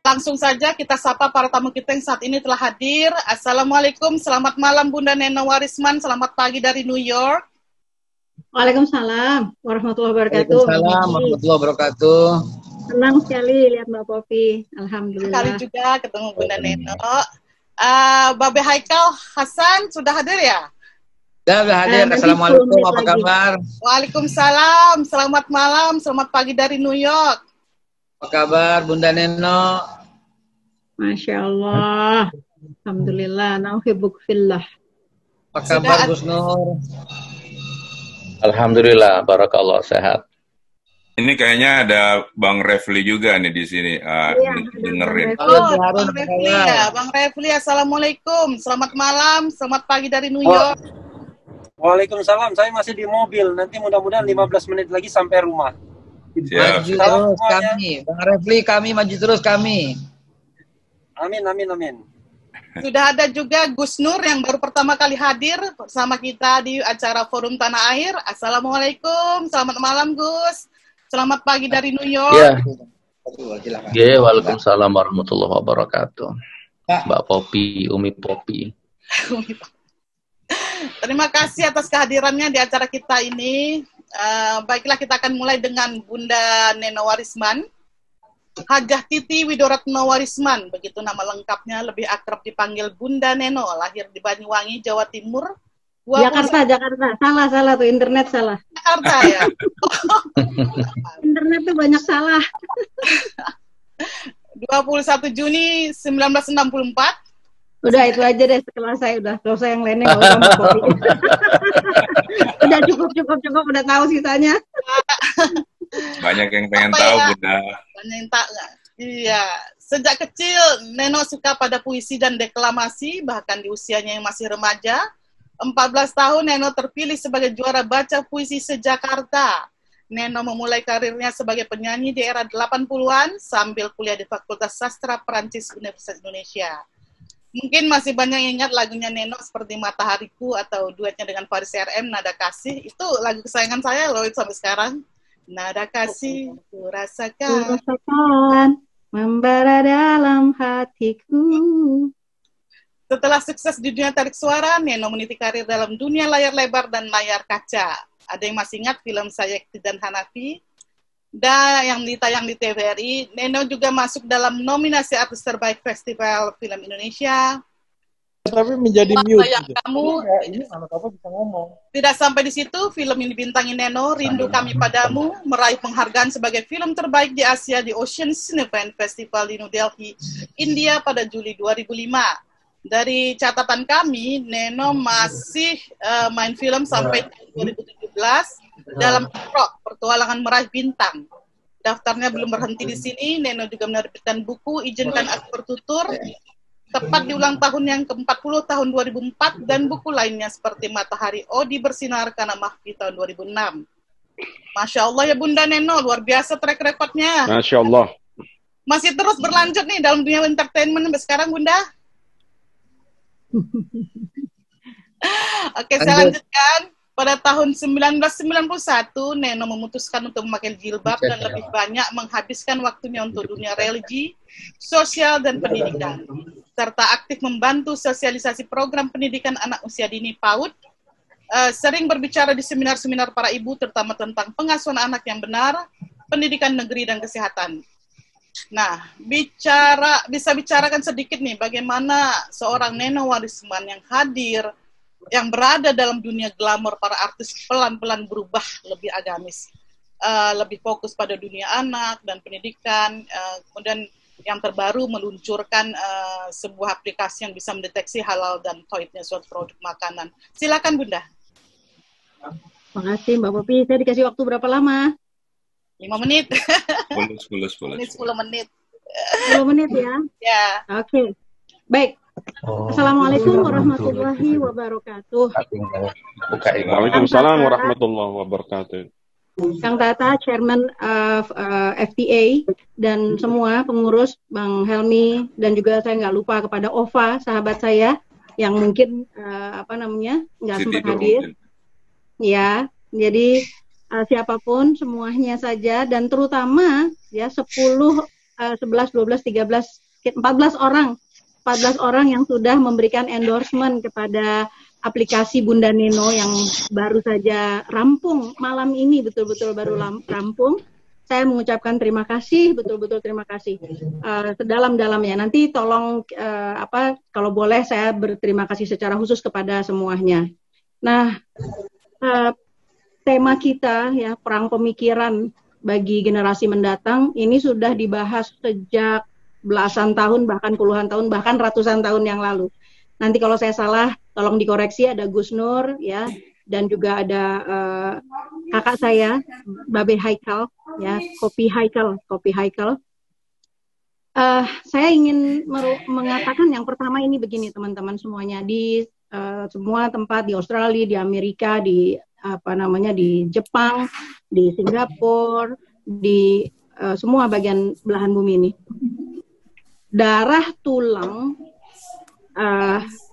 Langsung saja kita sapa para tamu kita yang saat ini telah hadir. Assalamualaikum, selamat malam Bunda Neno Warisman, selamat pagi dari New York. Waalaikumsalam warahmatullahi wabarakatuh. Waalaikumsalam warahmatullahi wabarakatuh. Senang sekali lihat Mbak Popi, alhamdulillah. Sekali juga ketemu Bunda Neno. Babe Haikal Hasan sudah hadir ya? Sudah hadir. Assalamualaikum, apa kabar? Waalaikumsalam, selamat malam, selamat pagi dari New York. Apa kabar Bunda Neno? Masya Allah, alhamdulillah. Nauhibuk fillah. Apa kabar Gus Nur? Alhamdulillah, barakallah, sehat. Ini kayaknya ada Bang Refli juga nih di sini dengerin. Bang Refli ya, Bang Refli. Assalamualaikum, selamat malam, selamat pagi dari New York. Waalaikumsalam, saya masih di mobil. Nanti mudah-mudahan 15 menit lagi sampai rumah. Maju terus kami, Bang Refli, kami maju terus kami. Amin, amin, amin. Sudah ada juga Gus Nur yang baru pertama kali hadir bersama kita di acara Forum Tanah Air. Assalamualaikum, selamat malam Gus. Selamat pagi dari New York. Ya, waalaikumsalam warahmatullahi wabarakatuh. Mbak Popi, Umi Popi. Terima kasih atas kehadirannya di acara kita ini. Baiklah, kita akan mulai dengan Bunda Neno Warisman. Hajah Titi Widoratno Warisman, begitu nama lengkapnya, lebih akrab dipanggil Bunda Neno, lahir di Banyuwangi, Jawa Timur. Jakarta. Salah tuh, internet salah. Jakarta ya? Internet tuh banyak salah. 21 Juni 1964. Udah itu aja deh, setelah saya udah selesai yang lainnya nggak usah Mbak Popi. Udah cukup, udah tahu sisanya. Banyak yang pengen tahu, Bunda. Banyak yang tak. Iya, sejak kecil Neno suka pada puisi dan deklamasi, bahkan di usianya yang masih remaja. 14 tahun Neno terpilih sebagai juara baca puisi se-Jakarta. Neno memulai karirnya sebagai penyanyi di era 80-an sambil kuliah di Fakultas Sastra Perancis Universitas Indonesia. Mungkin masih banyak yang ingat lagunya Neno seperti Matahariku atau duetnya dengan Faris RM, Nada Kasih. Itu lagu kesayangan saya loh sampai sekarang. Nada kasih, ku rasakan membara dalam hatiku. Setelah sukses di dunia tarik suara, Neno meniti karir dalam dunia layar lebar dan layar kaca. Ada yang masih ingat film Sayekti dan Hanafi? Dan yang ditayang di TVRI, Neno juga masuk dalam nominasi artis terbaik Festival Film Indonesia. Tapi menjadi mute. Kamu ini anak apa bisa ngomong. Tidak sampai di situ, film yang dibintangi Neno, Rindu Kami Padamu, meraih penghargaan sebagai film terbaik di Asia di Ocean Cinefan Festival di New Delhi, India pada Juli 2005. Dari catatan kami, Neno masih main film sampai 2017 dalam Pertualangan Meraih Bintang. Daftarnya belum berhenti di sini, Neno juga menerbitkan buku Izinkan Aku Bertutur, tepat di ulang tahun yang ke-40 tahun 2004, dan buku lainnya seperti Matahari Odi Bersinar Karena Mahfi tahun 2006. Masya Allah ya Bunda Neno, luar biasa track recordnya. Masya Allah. Masih terus berlanjut nih dalam dunia entertainment sampai sekarang Bunda. Oke, saya lanjutkan. Pada tahun 1991, Neno memutuskan untuk memakai jilbab dan lebih banyak menghabiskan waktunya untuk dunia religi, sosial, dan pendidikan, serta aktif membantu sosialisasi program pendidikan anak usia dini PAUD, sering berbicara di seminar-seminar para ibu, terutama tentang pengasuhan anak yang benar, pendidikan negeri, dan kesehatan. Nah, bisa bicarakan sedikit nih, bagaimana seorang Neno Warisman yang hadir, yang berada dalam dunia glamor para artis pelan-pelan berubah lebih agamis, lebih fokus pada dunia anak dan pendidikan, kemudian yang terbaru meluncurkan sebuah aplikasi yang bisa mendeteksi halal dan toidnya suatu produk makanan. Silakan Bunda. Makasih Mbak Popi, saya dikasih waktu berapa lama? 5 menit. 10 menit. 10 menit ya? Ya. Oke. Baik. Assalamualaikum warahmatullahi wabarakatuh. Waalaikumsalam warahmatullahi wabarakatuh. Kang Tata, Chairman of FTA, dan semua pengurus, Bang Helmi, dan juga saya nggak lupa kepada Ova, sahabat saya, yang mungkin nggak sempat hadir. Ya, jadi siapapun semuanya saja, dan terutama ya 10 11, 12, 13, 14 orang yang sudah memberikan endorsement kepada aplikasi Bunda Neno yang baru saja rampung malam ini, betul-betul baru rampung. Saya mengucapkan terima kasih, betul-betul terima kasih sedalam-dalamnya. Nanti tolong kalau boleh saya berterima kasih secara khusus kepada semuanya. Nah, tema kita ya, perang pemikiran bagi generasi mendatang ini sudah dibahas sejak belasan tahun, bahkan puluhan tahun, bahkan ratusan tahun yang lalu. Nanti kalau saya salah, tolong dikoreksi. Ada Gus Nur ya, dan juga ada kakak saya, Babe Haikal ya, Kopi Haikal. Saya ingin mengatakan yang pertama ini begini teman-teman semuanya, di semua tempat di Australia, di Amerika, di di Jepang, di Singapura, di semua bagian belahan bumi ini. Darah, tulang,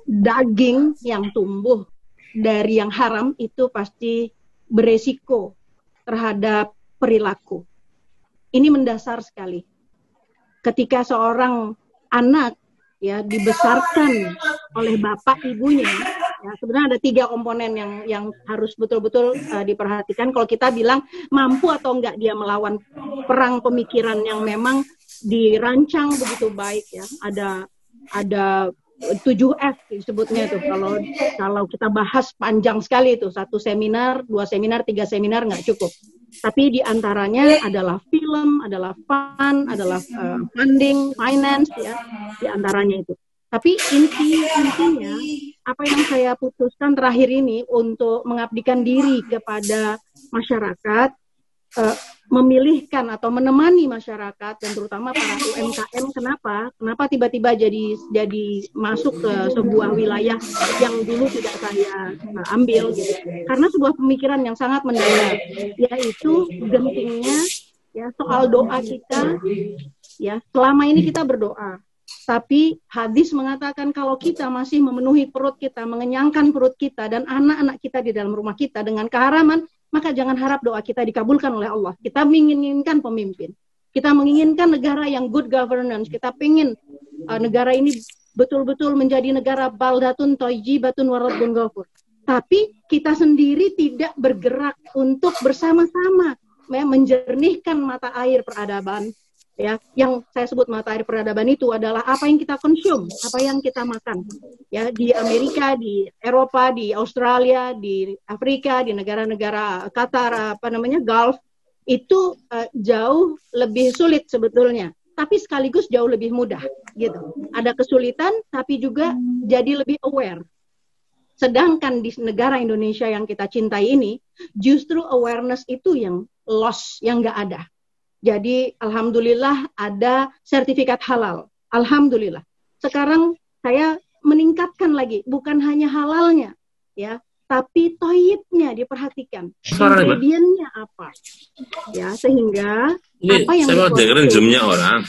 daging yang tumbuh dari yang haram itu pasti beresiko terhadap perilaku. Ini mendasar sekali. Ketika seorang anak ya dibesarkan oleh bapak ibunya, ya, sebenarnya ada 3 komponen yang harus betul-betul diperhatikan. Kalau kita bilang mampu atau enggak dia melawan perang pemikiran yang memang dirancang begitu baik ya. Ada 7F disebutnya itu. Kalau kita bahas panjang sekali itu, 1 seminar, 2 seminar, 3 seminar nggak cukup. Tapi di antaranya adalah film, adalah fun, adalah funding, finance ya, di antaranya itu. Tapi intinya apa yang saya putuskan terakhir ini untuk mengabdikan diri kepada masyarakat, memilihkan atau menemani masyarakat dan terutama para UMKM. Kenapa tiba-tiba jadi masuk ke sebuah wilayah yang dulu tidak saya ambil gitu. Karena sebuah pemikiran yang sangat mendalam, yaitu gentingnya ya soal doa kita ya. Selama ini kita berdoa, tapi hadis mengatakan kalau kita masih memenuhi perut kita, mengenyangkan perut kita dan anak-anak kita di dalam rumah kita dengan keharaman, maka jangan harap doa kita dikabulkan oleh Allah. Kita menginginkan pemimpin. Kita menginginkan negara yang good governance. Kita ingin negara ini betul-betul menjadi negara baldatun thayyibatun wa rabbun ghafur. Tapi kita sendiri tidak bergerak untuk bersama-sama menjernihkan mata air peradaban. Ya, yang saya sebut mata air peradaban itu adalah apa yang kita konsum, apa yang kita makan. Ya, di Amerika, di Eropa, di Australia, di Afrika, di negara-negara Qatar, Gulf, itu jauh lebih sulit sebetulnya, tapi sekaligus jauh lebih mudah, gitu. Ada kesulitan, tapi juga jadi lebih aware. Sedangkan di negara Indonesia yang kita cintai ini, justru awareness itu yang lost, yang nggak ada. Jadi alhamdulillah ada sertifikat halal. Alhamdulillah. Sekarang saya meningkatkan lagi, bukan hanya halalnya, ya, tapi toyibnya diperhatikan. Ingredientnya apa? Ya, sehingga ini apa yang saya mau dengerin zoomnya orang.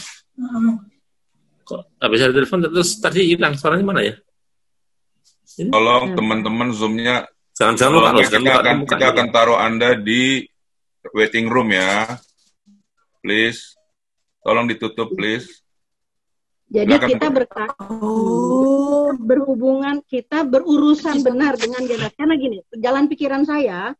Kok habis ada telepon terus tadi hilang suaranya mana ya? Ini? Tolong teman-teman zoomnya. Jangan kita akan taruh Anda di waiting room ya. Please, tolong ditutup, please. Jadi kita berhubungan, kita berurusan benar dengan generasi. Karena gini, jalan pikiran saya,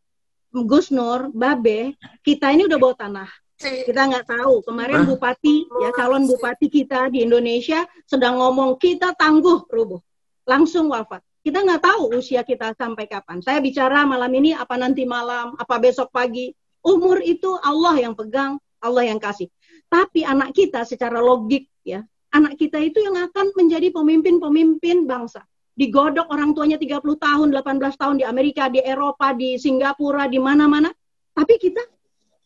Gus Nur, Babe, kita ini udah bawa tanah. Kita nggak tahu. Kemarin bupati, ya calon bupati kita di Indonesia sedang ngomong kita tangguh rubuh, langsung wafat. Kita nggak tahu usia kita sampai kapan. Saya bicara malam ini, apa nanti malam, apa besok pagi. Umur itu Allah yang pegang. Allah yang kasih. Tapi anak kita secara logik ya, anak kita itu yang akan menjadi pemimpin-pemimpin bangsa. Digodok orang tuanya 30 tahun, 18 tahun di Amerika, di Eropa, di Singapura, di mana-mana. Tapi kita,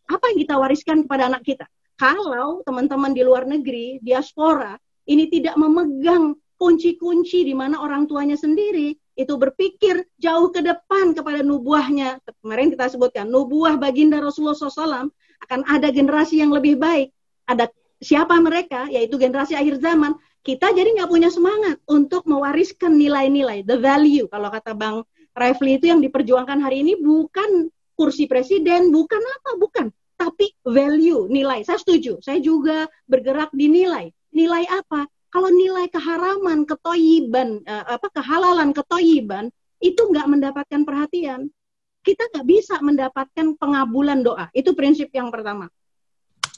apa yang kita wariskan kepada anak kita? Kalau teman-teman di luar negeri, diaspora, ini tidak memegang kunci-kunci di mana orang tuanya sendiri itu berpikir jauh ke depan kepada nubuahnya. Kemarin kita sebutkan, nubuah baginda Rasulullah SAW, akan ada generasi yang lebih baik. Ada siapa mereka? Yaitu generasi akhir zaman. Kita jadi nggak punya semangat untuk mewariskan nilai-nilai, the value. Kalau kata Bang Refli itu yang diperjuangkan hari ini bukan kursi presiden, bukan apa, bukan. tapi value, nilai. Saya setuju. Saya juga bergerak di nilai. Nilai apa? Kalau nilai keharaman, ketoyiban, kehalalan, ketoyiban, itu nggak mendapatkan perhatian. Kita nggak bisa mendapatkan pengabulan doa. Itu prinsip yang pertama.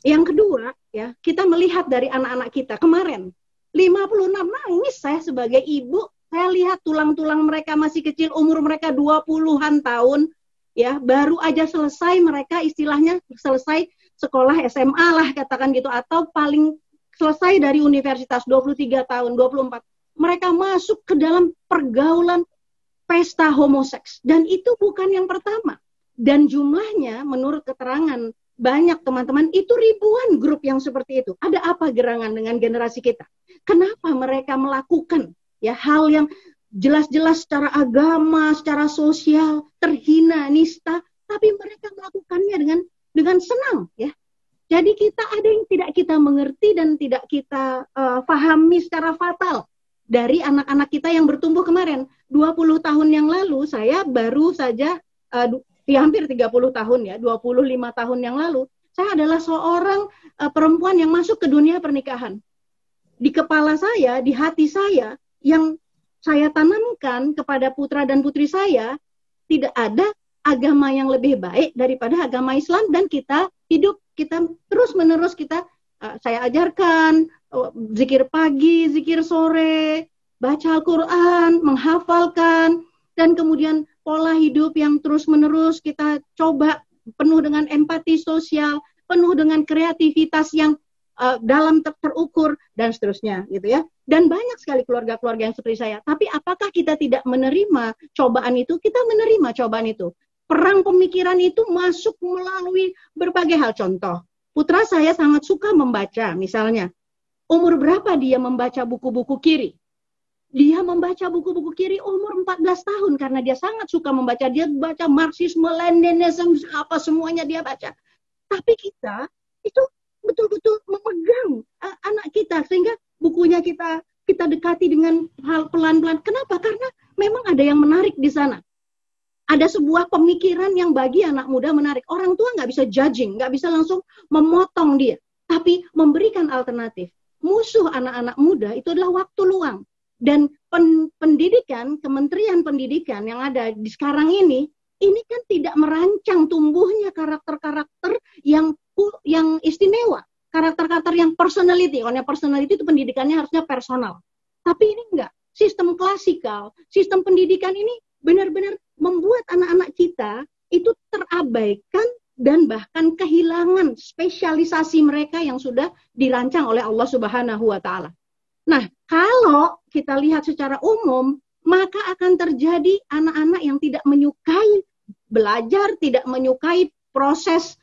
Yang kedua, ya, kita melihat dari anak-anak kita. Kemarin, 56 nangis saya sebagai ibu. Saya lihat tulang-tulang mereka masih kecil, umur mereka 20-an tahun. Ya, baru aja selesai mereka istilahnya selesai sekolah SMA lah katakan gitu, atau paling selesai dari universitas 23 tahun, 24. Mereka masuk ke dalam pergaulan pesta homoseks, dan itu bukan yang pertama. Dan jumlahnya menurut keterangan banyak teman-teman itu ribuan grup yang seperti itu. Ada apa gerangan dengan generasi kita? Kenapa mereka melakukan ya hal yang jelas-jelas secara agama, secara sosial, terhina, nista, tapi mereka melakukannya dengan senang, ya. Jadi kita ada yang tidak kita mengerti dan tidak kita pahami secara fatal dari anak-anak kita yang bertumbuh kemarin. 20 tahun yang lalu saya baru saja, hampir 30 tahun ya, 25 tahun yang lalu, saya adalah seorang perempuan yang masuk ke dunia pernikahan. Di kepala saya, di hati saya, yang saya tanamkan kepada putra dan putri saya, tidak ada agama yang lebih baik daripada agama Islam, dan kita hidup, kita terus-menerus saya ajarkan zikir pagi, zikir sore, baca Al-Quran, menghafalkan, dan kemudian pola hidup yang terus-menerus kita coba penuh dengan empati sosial, penuh dengan kreativitas yang dalam terukur, dan seterusnya gitu ya. Dan banyak sekali keluarga-keluarga yang seperti saya. Tapi apakah kita tidak menerima cobaan itu? Kita menerima cobaan itu. Perang pemikiran itu masuk melalui berbagai hal. Contoh, putra saya sangat suka membaca, misalnya. Umur berapa dia membaca buku-buku kiri? Dia membaca buku-buku kiri umur 14 tahun karena dia sangat suka membaca. Dia baca Marxisme, Leninisme, apa semuanya dia baca. Tapi kita itu betul-betul memegang anak kita sehingga bukunya kita dekati dengan hal pelan-pelan. Kenapa? Karena memang ada yang menarik di sana. Ada sebuah pemikiran yang bagi anak muda menarik. Orang tua nggak bisa judging, nggak bisa langsung memotong dia, tapi memberikan alternatif. Musuh anak-anak muda itu adalah waktu luang. Dan pendidikan, Kementerian Pendidikan yang ada di sekarang ini kan tidak merancang tumbuhnya karakter-karakter yang istimewa, karakter-karakter yang personality. Karena personality itu pendidikannya harusnya personal. Tapi ini enggak. Sistem klasikal, sistem pendidikan ini benar-benar membuat anak-anak kita itu terabaikan dan bahkan kehilangan spesialisasi mereka yang sudah dirancang oleh Allah Subhanahu wa taala. Nah, kalau kita lihat secara umum, maka akan terjadi anak-anak yang tidak menyukai belajar, tidak menyukai proses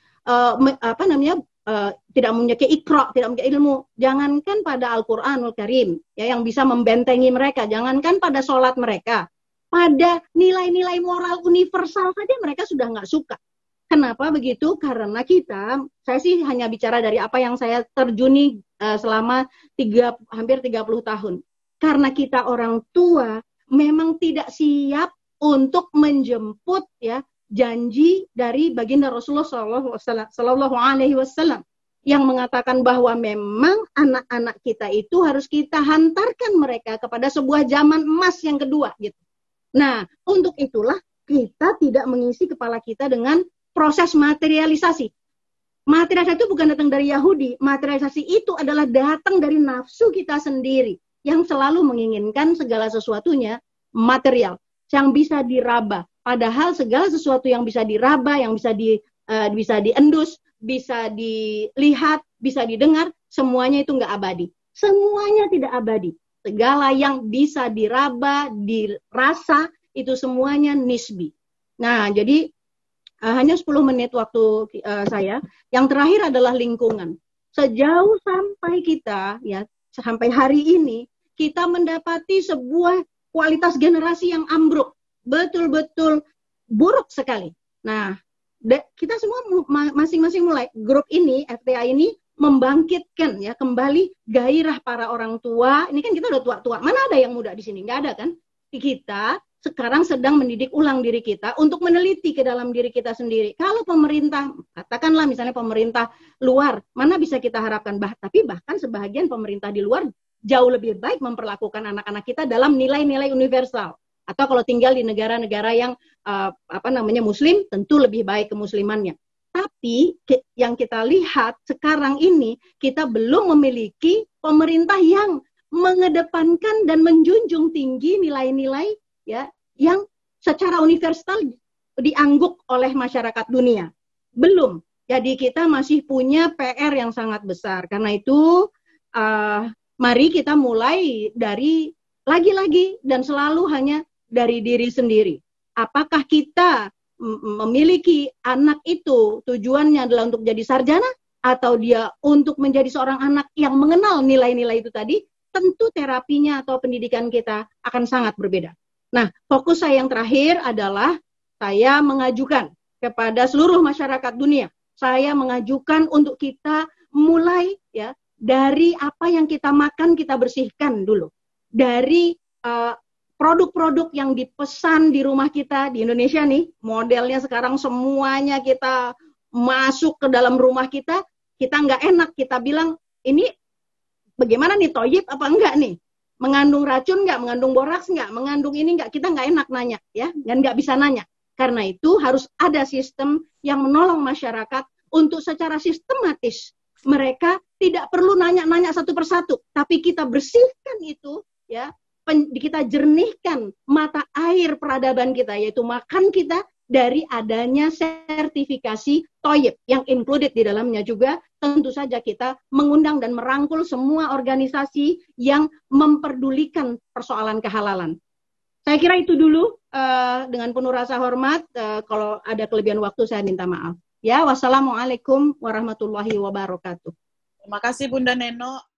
tidak menyukai ikra, tidak menyukai ilmu. Jangankan pada Al-Qur'anul Karim ya, yang bisa membentengi mereka, jangankan pada sholat mereka, pada nilai-nilai moral universal saja mereka sudah nggak suka. Kenapa begitu? Karena saya sih hanya bicara dari apa yang saya terjuni selama hampir 30 tahun. Karena kita orang tua memang tidak siap untuk menjemput ya janji dari baginda Rasulullah Sallallahu Alaihi Wasallam yang mengatakan bahwa memang anak-anak kita itu harus kita hantarkan mereka kepada sebuah zaman emas yang kedua gitu. Nah, untuk itulah kita tidak mengisi kepala kita dengan proses materialisasi. Materialisasi itu bukan datang dari Yahudi. Materialisasi itu adalah datang dari nafsu kita sendiri yang selalu menginginkan segala sesuatunya material, yang bisa diraba. Padahal segala sesuatu yang bisa diraba, yang bisa diendus, bisa dilihat, bisa didengar, semuanya itu nggak abadi. Semuanya tidak abadi. Segala yang bisa diraba, dirasa, itu semuanya nisbi. Nah, jadi hanya 10 menit waktu saya. Yang terakhir adalah lingkungan. Sejauh sampai kita, ya sampai hari ini, kita mendapati sebuah kualitas generasi yang ambruk. Betul-betul buruk sekali. Nah, kita semua masing-masing mulai. Grup ini, FTA ini, membangkitkan ya kembali gairah para orang tua. Ini kan kita udah tua-tua. Mana ada yang muda di sini? Nggak ada kan? Kita sekarang sedang mendidik ulang diri kita untuk meneliti ke dalam diri kita sendiri. Kalau pemerintah, katakanlah misalnya pemerintah luar, mana bisa kita harapkan? Tapi bahkan sebahagian pemerintah di luar jauh lebih baik memperlakukan anak-anak kita dalam nilai-nilai universal. Atau kalau tinggal di negara-negara yang Muslim, tentu lebih baik kemuslimannya. Tapi yang kita lihat sekarang ini, kita belum memiliki pemerintah yang mengedepankan dan menjunjung tinggi nilai-nilai ya yang secara universal diangguk oleh masyarakat dunia. Belum. Jadi kita masih punya PR yang sangat besar. Karena itu mari kita mulai dari lagi-lagi dan selalu hanya dari diri sendiri. Apakah kita memiliki anak itu tujuannya adalah untuk jadi sarjana atau dia untuk menjadi seorang anak yang mengenal nilai-nilai itu tadi? Tentu terapinya atau pendidikan kita akan sangat berbeda. Nah, fokus saya yang terakhir adalah saya mengajukan kepada seluruh masyarakat dunia. Saya mengajukan untuk kita mulai ya dari apa yang kita makan kita bersihkan dulu. Dari produk-produk yang dipesan di rumah kita di Indonesia nih, modelnya sekarang semuanya kita masuk ke dalam rumah kita nggak enak, kita bilang ini bagaimana nih, toyib apa enggak nih? Mengandung racun nggak, mengandung boraks nggak, mengandung ini nggak, kita nggak enak nanya, ya, dan nggak bisa nanya. Karena itu harus ada sistem yang menolong masyarakat untuk secara sistematis. Mereka tidak perlu nanya-nanya satu persatu, tapi kita bersihkan itu, ya, kita jernihkan mata air peradaban kita, yaitu makan kita, dari adanya sertifikasi toyib yang included di dalamnya juga tentu saja kita mengundang dan merangkul semua organisasi yang memperdulikan persoalan kehalalan. Saya kira itu dulu, dengan penuh rasa hormat, kalau ada kelebihan waktu saya minta maaf. Ya, wassalamualaikum warahmatullahi wabarakatuh. Terima kasih Bunda Neno.